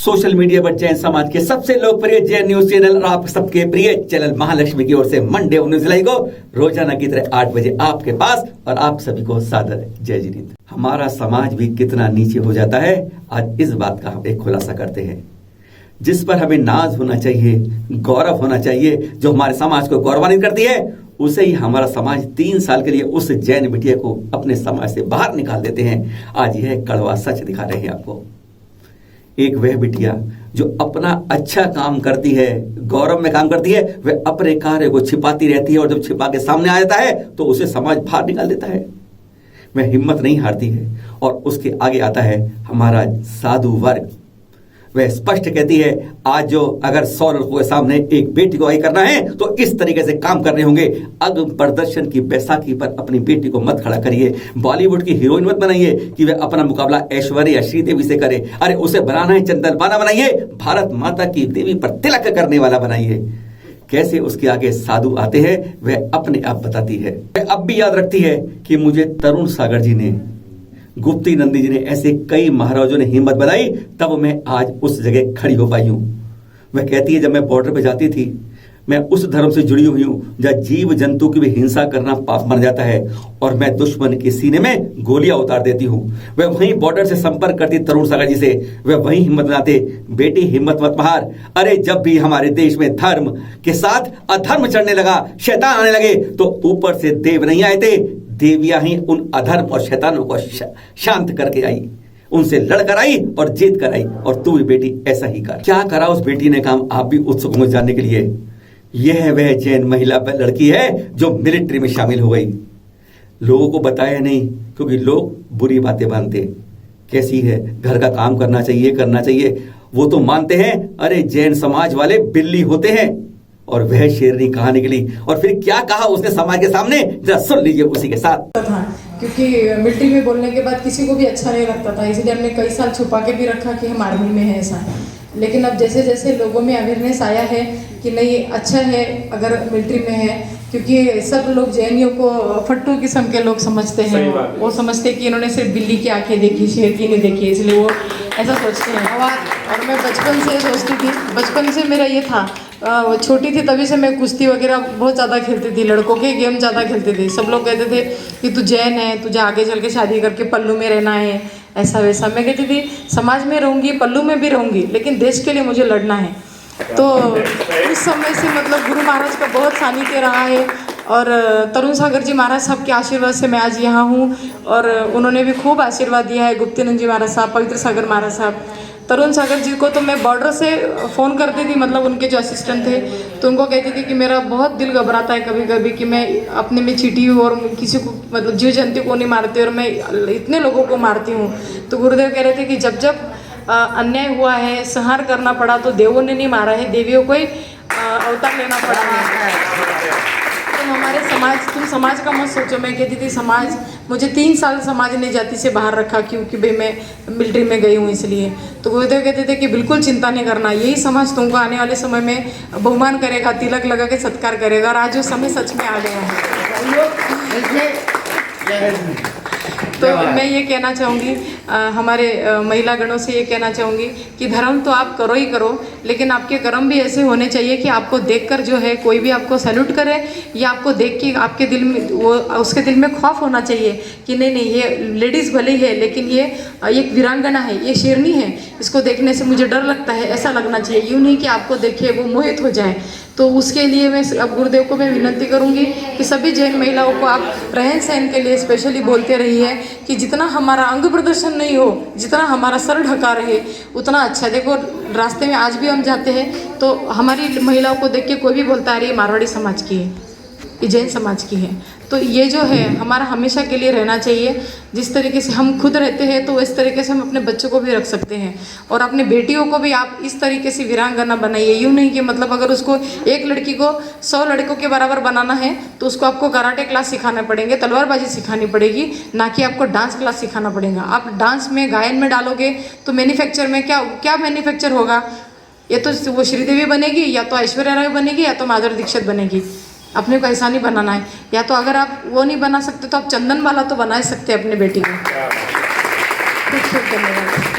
Social media पर जैन समाज के सबसे लोकप्रिय जैन न्यूज चैनल और आप सबके प्रिय चैनल महालक्ष्मी की ओर से मंडे 19 जुलाई को रोजाना की तरह 8 बजे आपके पास और आप सभी को सादर जय जीत। हमारा समाज भी कितना नीचे हो जाता है, आज इस बात का हम एक खुलासा करते हैं। जिस पर हमें नाज होना चाहिए, गौरव होना चाहिए, जो हमारे समाज को गौरवान्वित करती है, उसे ही हमारा समाज 3 साल के लिए उस जैन बिटिया को अपने समाज से बाहर निकाल देते हैं। आज यह कड़वा सच दिखा रहे हैं आपको। एक वह बिटिया जो अपना अच्छा काम करती है, गौरव में काम करती है, वह अपने कार्य को छिपाती रहती है और जब छिपा के सामने आ जाता है तो उसे समाज बाहर निकाल देता है। वह हिम्मत नहीं हारती है और उसके आगे आता है हमारा साधु वर्ग। वह स्पष्ट कहती है, आज जो अगर 100 लड़कों के सामने एक बेटी को आगे करना है तो इस तरीके से काम करने होंगे। अग्नि प्रदर्शन की बैसाखी पर अपनी बेटी को मत खड़ा करिए, बॉलीवुड की हीरोइन मत बनाइए कि वह अपना मुकाबला ऐश्वर्या श्रीदेवी से करे। अरे उसे बनाना है चंदनबाना बनाइए, भारत माता की देवी पर तिलक करने वाला बनाइए। कैसे उसके आगे साधु आते हैं वह अपने आप बताती है। वह अब भी याद रखती है कि मुझे तरुण सागर जी ने, गुप्ती नंदी जी ने, ऐसे कई महाराजों ने हिम्मत बनाई, तब मैं आज उस जगह खड़ी हो पाई हूं। वह कहती है, जब मैं बॉर्डर पे जाती थी, मैं उस धर्म से जुड़ी हुई हूं जहां जीव जंतु की भी हिंसा करना पाप माना जाता है और मैं दुश्मन के सीने में गोलियां उतार देती हूं। वह वहीं बॉर्डर से संपर्क करती तरुण सागर जी से, वह वहीं हिम्मत बनाते, बेटी हिम्मत मत हार। अरे जब भी हमारे देश में धर्म के साथ अधर्म चढ़ने लगा, शैतान आने लगे, तो ऊपर से देव नहीं आए थे, देवियां ही उन अधर्म और शैतानों को शांत करके आई, उनसे लड़कर आई और जीत कर आई। और तू भी बेटी ऐसा ही कर। क्या करा उस बेटी ने काम, आप भी उत्सुक हो जानने के लिए। यह वह जैन महिला लड़की है जो मिलिट्री में शामिल हो गई। लोगों को बताया नहीं क्योंकि लोग बुरी बातें मानते। कैसी है, घर का काम करना चाहिए, करना चाहिए, वो तो मानते हैं। अरे जैन समाज वाले बिल्ली होते हैं। और वह शेरनी कहा निकली और फिर क्या कहा उसने समाज के सामने, जरा सुन लीजिए उसी के साथ। क्योंकि मिलिट्री में बोलने के बाद किसी को भी अच्छा नहीं लगता था, इसलिए हमने कई साल छुपा के भी रखा कि हम आर्मी में है ऐसा। लेकिन अब जैसे जैसे लोगों में अवेयरनेस आया है कि नहीं अच्छा है अगर मिलिट्री में है, क्योंकि सब लोग जैनियों को फट्टू किस्म के लोग समझते हैं। वो समझते हैं कि इन्होंने सिर्फ बिल्ली की आंखें देखी, शेर की नहीं देखी, इसलिए वो ऐसा सोचते हैं। और मैं बचपन से सोचती थी, बचपन से मेरा ये था, छोटी थी तभी से मैं कुश्ती वगैरह बहुत ज़्यादा खेलती थी, लड़कों के गेम ज़्यादा खेलती थी। सब लोग कहते थे कि तू जैन है, तुझे आगे चल के शादी करके पल्लू में रहना है, ऐसा वैसा। मैं कहती थी समाज में रहूँगी, पल्लू में भी रहूँगी, लेकिन देश के लिए मुझे लड़ना है। तो उस समय से मतलब गुरु महाराज का बहुत सानिध्य रहा है और तरुण सागर जी महाराज साहब के आशीर्वाद से मैं आज यहाँ हूँ और उन्होंने भी खूब आशीर्वाद दिया है। गुप्तीनंद जी महाराज साहब, पवित्र सागर महाराज साहब, तरुण सागर जी को तो मैं बॉर्डर से फ़ोन करती थी, मतलब उनके जो असिस्टेंट थे, तो उनको कहती थी कि मेरा बहुत दिल घबराता है कभी कभी कि मैं अपने में चीटी हूँ और किसी को मतलब जीव जंतु को नहीं मारती और मैं इतने लोगों को मारती हूँ। तो गुरुदेव कह रहे थे कि जब जब अन्याय हुआ है, संहार करना पड़ा, तो देवों ने नहीं मारा है, देवियों को ही अवतार लेना पड़ा है। तुम हमारे समाज, तुम समाज का मत सोचो। मैं कहती थी समाज, मुझे 3 साल समाज ने जाति से बाहर रखा क्योंकि भाई मैं मिलिट्री में गई हूँ इसलिए। तो गुरुदेव कहते थे कि बिल्कुल चिंता नहीं करना, यही समाज तुमको आने वाले समय में बहुमान करेगा, तिलक लगा के सत्कार करेगा। और आज वो समय सच में आ गया है। तो मैं ये कहना चाहूँगी, हमारे महिला गणों से ये कहना चाहूँगी कि धर्म तो आप करो ही करो, लेकिन आपके कर्म भी ऐसे होने चाहिए कि आपको देखकर जो है कोई भी आपको सैल्यूट करे, या आपको देख के आपके दिल में वो, उसके दिल में खौफ होना चाहिए कि नहीं नहीं ये लेडीज़ भले ही है लेकिन ये एक वीरांगना है, ये शेरनी है, इसको देखने से मुझे डर लगता है, ऐसा लगना चाहिए। यूँ नहीं कि आपको देखे वो मोहित हो जाए। तो उसके लिए मैं अब गुरुदेव को मैं विनती करूंगी कि सभी जैन महिलाओं को आप रहन सहन के लिए स्पेशली बोलते रहिए कि जितना हमारा अंग प्रदर्शन नहीं हो, जितना हमारा सर ढका रहे, उतना अच्छा। देखो रास्ते में आज भी हम जाते हैं तो हमारी महिलाओं को देख के कोई भी बोलता है अरे ये मारवाड़ी समाज की है, ये जैन समाज की है। तो ये जो है हमारा हमेशा के लिए रहना चाहिए। जिस तरीके से हम खुद रहते हैं तो इस तरीके से हम अपने बच्चों को भी रख सकते हैं और अपने बेटियों को भी आप इस तरीके से वीरांगना बनाइए। यूँ नहीं कि मतलब अगर उसको एक लड़की को 100 लड़कों के बराबर बनाना है तो उसको आपको कराटे क्लास सिखाना पड़ेंगे, तलवारबाजी सिखानी पड़ेगी, ना कि आपको डांस क्लास सिखाना पड़ेगा। आप डांस में, गायन में डालोगे तो मैन्युफैक्चर में क्या मैन्युफैक्चर होगा? ये तो वो श्रीदेवी बनेगी, या तो ऐश्वर्या राय बनेगी, या तो माधुरी दीक्षित बनेगी। अपने को ऐसा नहीं बनाना है। या तो अगर आप वो नहीं बना सकते तो आप चंदन वाला तो बना ही सकते हैं अपने बेटी को। खूब खूब धन्यवाद।